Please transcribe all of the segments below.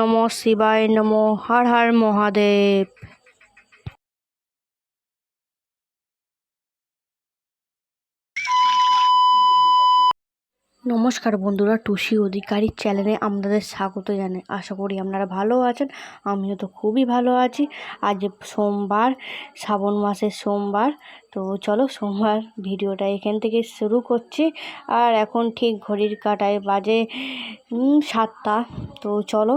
নমঃ শিবায় নমঃ। হর হর মহাদেব। নমস্কার বন্ধুরা, টুসি অধিকারীর চ্যানেলে আপনাদের স্বাগত জানাই। আশা করি আপনারা ভালো আছেন, আমিও তো খুবই ভালো আছি। আজ সোমবার, শ্রাবণ মাসের সোমবার। তো চলো সোমবার ভিডিওটা এখান থেকে শুরু করছি। আর এখন ঠিক ঘড়ির কাঁটায় বাজে 7টা। তো চলো,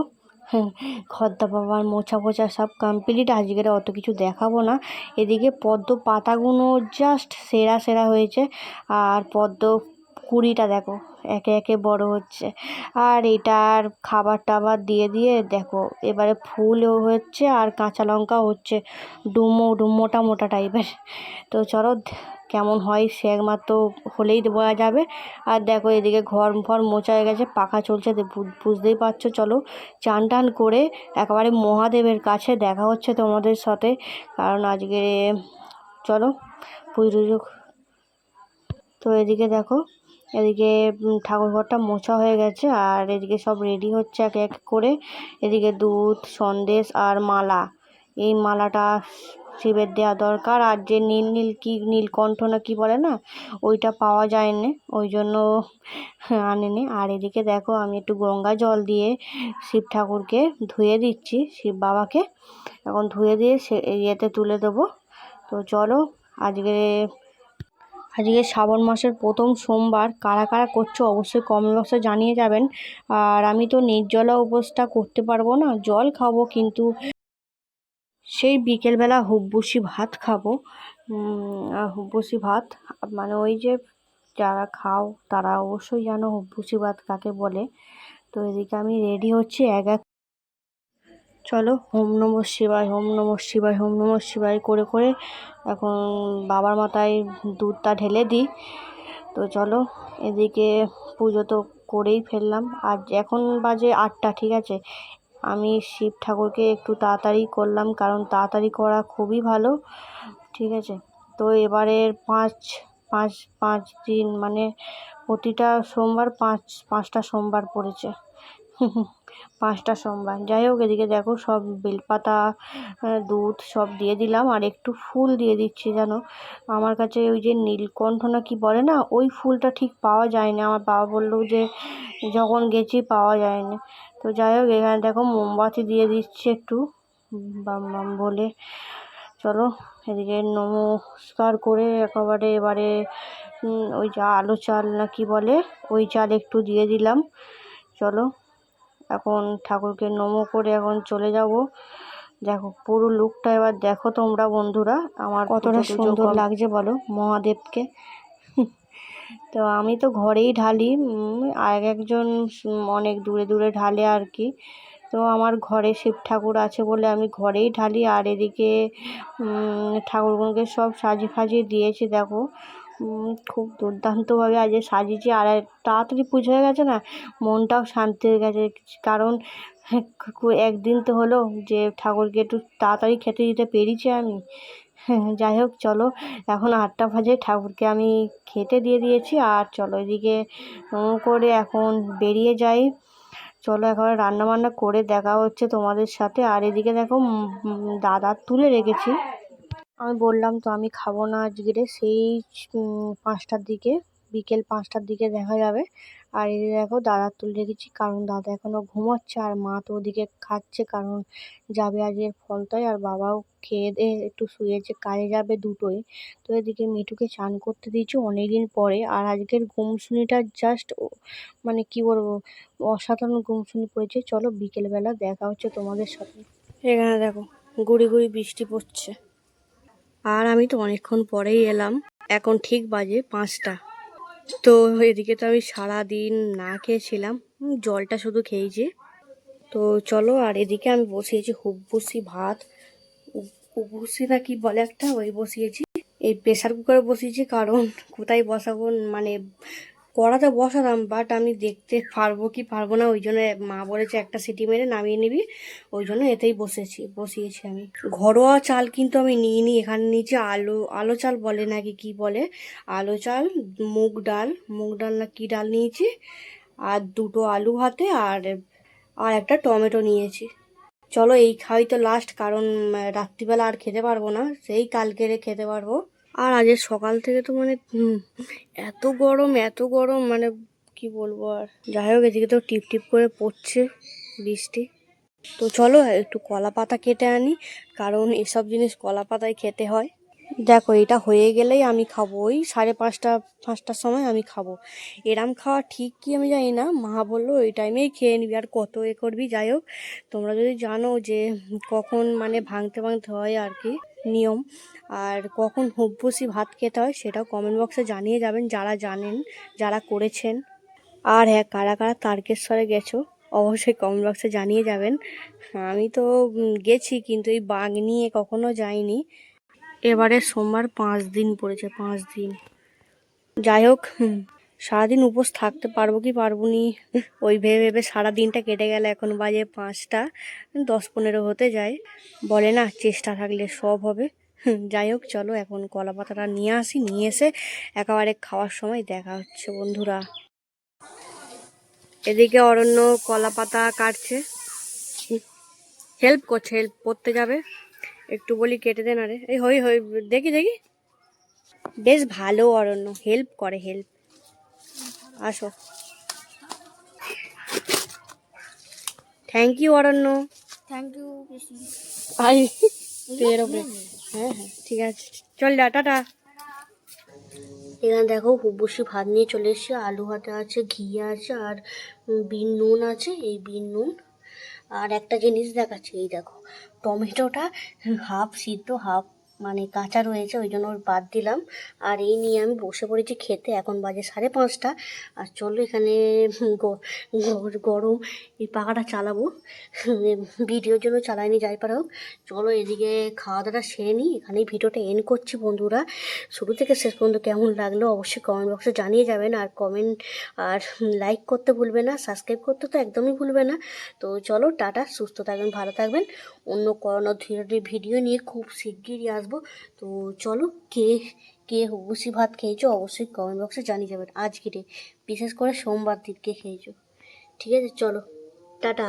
খদ্দা বাবার মোছা পোছা সব কমপ্লিট। আজকের অত কিছু দেখাবো না। এদিকে পদ্ম পাতাগুলো জাস্ট সেরা সেরা হয়েছে। আর পদ্ম কুড়িটা দেখো একে একে বড় হচ্ছে। আর এটার খাবার টাবার দিয়ে দিয়ে দেখো এবারে ফুলও হচ্ছে আর কাঁচা লঙ্কা হচ্ছে, মোটা মোটা টাইপের। তো চলো কেমন হয় সে একমাত্র হলেই বোঝা যাবে। আর দেখো এদিকে ঘর ফর মোছা হয়ে গেছে, পাখা চলছে, বুঝতেই পারছো। চলো চান টান করে একেবারে মহাদেবের কাছে দেখা হচ্ছে তোমাদের সাথে। কারণ আজকে চলো পুজো। তো এদিকে দেখো, এদিকে ঠাকুরঘরটা মোছা হয়ে গেছে আর এদিকে সব রেডি হচ্ছে এক এক করে। এদিকে দুধ, সন্দেশ আর মালা। এই মালাটা শিবের দেওয়া দরকার। আর যে নীলকণ্ঠ না কি বলে না, ওইটা পাওয়া যায়নি, ওই জন্য আনেনি। আর এদিকে দেখো আমি একটু গঙ্গা জল দিয়ে শিব ঠাকুরকে ধুয়ে দিচ্ছি, শিব বাবাকে এখন ধুয়ে দিয়ে সে ইয়েতে তুলে দেবো। তো চলো আজকে শ্রাবণ মাসের প্রথম সোমবার কারা কারা করছো অবশ্যই কমেন্ট বক্সে জানিয়ে যাবেন। আর আমি তো নির্জলা উপোসটা করতে পারবো না, জল খাবো, কিন্তু সেই বিকেলবেলা হুব্বুসি ভাত খাবো। হুব্বুসি ভাত মানে ওই যে যারা খাও তারা অবশ্যই জানো হুব্বুসি ভাত কাকে বলে। তো এদিকে আমি রেডি হচ্ছি এক এক। চলো ওম নমঃ শিবায়, ওম নমঃ শিবায়, ওম নমঃ শিবায় করে করে এখন বাবার মাথায় দুধটা ঢেলে দিই। তো চলো এদিকে পুজো তো করেই ফেললাম। আর এখন বাজে 8টা, ঠিক আছে। আমি শিব ঠাকুরকে একটু তাড়াতাড়ি করলাম, কারণ তাড়াতাড়ি করা খুবই ভালো, ঠিক আছে। তো এবারের পাঁচ দিন মানে প্রতিটা সোমবার পাঁচটা সোমবার পড়েছে। 5টা সোমবার। যাই হোক এদিকে দেখো সব বেলপাতা, দুধ সব দিয়ে দিলাম আর একটু ফুল দিয়ে দিচ্ছি। জানো আমার কাছে ওই যে নীলকণ্ঠ না কি বলে না, ওই ফুলটা ঠিক পাওয়া যায়নি। আমার বাবা বললো যে যখন গেছি পাওয়া যায়নি। তো যাই হোক এখানে দেখো মোমবাতি দিয়ে দিচ্ছি একটু বাম বাম বলে। চলো এদিকে নমস্কার করে একেবারে এবারে ওই যে আলো চাল না কি বলে, ওই চাল একটু দিয়ে দিলাম। চলো এখন ঠাকুরকে নমো করে এখন চলে যাব। দেখো পুরো লুকটা এবার দেখো তোমরা বন্ধুরা, আমার কতটা সুন্দর লাগছে বলো মহাদেবকে। তো আমি তো ঘরেই ঢালি, আর একজন অনেক দূরে দূরে ঢালে আর কি। তো আমার ঘরে শিব ঠাকুর আছে বলে আমি ঘরেই ঢালি। আর এদিকে ঠাকুরগুলোকে সব সাজিয়ে ফাজিয়ে দিয়েছি দেখো, খুব দুর্দান্তভাবে আজ সাজিয়েছি। আর তাড়াতাড়ি পুজো হয়ে গেছে না, মনটাও শান্তি হয়ে গেছে। কারণ একদিন তো হলো যে ঠাকুরকে একটু তাড়াতাড়ি খেতে দিতে পেরেছি আমি। যাই হোক চলো এখন 8টা বাজে, ঠাকুরকে আমি খেতে দিয়ে দিয়েছি। আর চলো এদিকে করে এখন বেরিয়ে যাই। চলো এখন রান্না বান্না করে দেখা হচ্ছে তোমাদের সাথে। আর এদিকে দেখো দাদা তুলে রেখেছি। আমি বললাম তো আমি খাবো না আজকে, সেই 5টার দিকে, বিকেল 5টার দিকে দেখা যাবে। আর এই দেখো দাদা তুলে রেখেছি, কারণ দাদা এখনো ঘুমাচ্ছে আর মা তো ওদিকে খাচ্ছে, কারণ যাবে আজকে ফলতায়। আর বাবাও খেয়ে দিয়ে একটু শুয়েছে, কাজে যাবে দুটোই। তো এদিকে মিঠুকে চান করতে দিয়েছি অনেকদিন পরে। আর আজকের গুমসুনিটা জাস্ট মানে কি বলবো, অসাধারণ গুমসুনি পড়েছে। চলো বিকেলবেলা দেখা হচ্ছে তোমাদের সাথে। এখানে দেখো গুড়ি গুড়ি বৃষ্টি পড়ছে। আর আমি তো অনেকক্ষণ পরেই এলাম, এখন ঠিক বাজে 5টা। তো এদিকে তো আমি সারাদিন না খেয়েছিলাম, জলটা শুধু খেয়েছি। তো চলো আর এদিকে আমি বসিয়েছি হুব্বুসি ভাত, উবুসি না কি বলে একটা, ওই বসিয়েছি। এই প্রেসার কুকারে বসিয়েছি, কারণ কোথায় বসাবো মানে কড়াতে বসালাম, বাট আমি দেখতে পারবো কি পারবো না, ওই জন্য মা বলেছে একটা সিটি মেরে নামিয়ে নিবি, ওই জন্য এতেই বসিয়েছি আমি। ঘরোয়া চাল কিন্তু আমি নিইনি, এখানে নিচে আলো চাল বলে নাকি কি বলে, আলো চাল, মুগ ডাল না কি ডাল নিয়েছি। আর 2টো আলু ভাতে আর আর একটা টমেটো নিয়েছি। চলো এই খাওয়াই তো লাস্ট, কারণ রাত্রিবেলা আর খেতে পারবো না, সেই কালকেরে খেতে পারবো। আর আজকে সকাল থেকে তো মানে এত গরম এত গরম, মানে কি বলবো আর। যাই হোক, এদিকে তো টিপ টিপ করে পড়ছে বৃষ্টি। তো চলো একটু কলা পাতা কেটে আনি, কারণ এসব জিনিস কলা পাতায় খেতে হয়। দেখো এটা হয়ে গেলেই আমি খাবো, ওই 5:30-5টার সময় আমি খাবো। এরম খাওয়া ঠিক কি আমি জানি না, মা বললো ওই টাইমেই খেয়ে নিবি, আর কত করবি। যাই হোক, তোমরা যদি জানো যে কখন মানে ভাঙতে ভাঙতে হয় আর কি নিয়ম, আর কখন হুব্বুসি ভাত খেতে হয়, সেটাও কমেন্ট বক্সে জানিয়ে যাবেন যারা জানেন, যারা করেছেন। আর হ্যাঁ, কারা কারা তারকেশ্বরে গেছো অবশ্যই কমেন্ট বক্সে জানিয়ে যাবেন। আমি তো গেছি, কিন্তু এই বাঘ নিয়ে কখনো যাইনি। এবারে সোমবার 5 দিন পড়েছে, 5 দিন। যাই হোক, সারাদিন উপোস থাকতে পারবো কি পারবো নি ওই ভেবে ভেবে সারা দিনটা কেটে গেল। এখন বাজে 5টা 10-15 হতে যায়। বলে না, চেষ্টা থাকলে সব হবে। যাই হোক, চলো এখন কলা পাতাটা নিয়ে আসি, নিয়ে এসে একেবারে খাওয়ার সময় দেখা হচ্ছে বন্ধুরা। এদিকে অরণ্য কলা পাতা কাটছে, হেল্প করছে, হেল্প করতে যাবে। একটু বলি কেটে দে না রে, এই হই হই, দেখি দেখি। বেশ ভালো, অরণ্য হেল্প করে, হেল্প। আসো, thank you Aranya. Thank you. আই পেয়ের ওপরে। হ্যাঁ হ্যাঁ, ঠিক আছে, চল যা, টাটা। এখানে দেখো হুব্বুসি ভাত নিয়ে চলে এসেছি, আলু ভাতে আছে, ঘি আছে, আর বিন নুন আছে, এই বিন নুন। আর একটা জিনিস দেখাচ্ছি, এই দেখো টমেটোটা হাফ সিদ্ধ হাফ মানে কাঁচা রয়েছে, ওই জন্য ওর বাদ দিলাম। আর এই নিয়ে আমি বসে পড়েছি খেতে, এখন বাজে 5:30। আর চলো এখানে গরম এই পাখাটা চালাবো, ভিডিওর জন্য চালাইনি, যাই পারা হোক। চলো এদিকে খাওয়া দাওয়া সেরে নিই, এখানেই ভিডিওটা এন্ড করছি বন্ধুরা। শুরু থেকে শেষ পর্যন্ত কেমন লাগলো অবশ্যই কমেন্ট বক্সে জানিয়ে যাবেন, আর কমেন্ট আর লাইক করতে ভুলবে না, সাবস্ক্রাইব করতে তো একদমই ভুলবে না। তো চলো টাটা, সুস্থ থাকবেন, ভালো থাকবেন। অন্য করোনা ধীরে ভিডিও নিয়ে খুব শিগগিরই আসবো। তো চলো, কে কে হুব্বুসি ভাত খেয়েছো অবশ্যই কমেন্ট বক্সে জানিয়ে যাবেন, আজকে বিশেষ করে সোমবার দিন কে খেয়েছো। ঠিক আছে, চলো টাটা।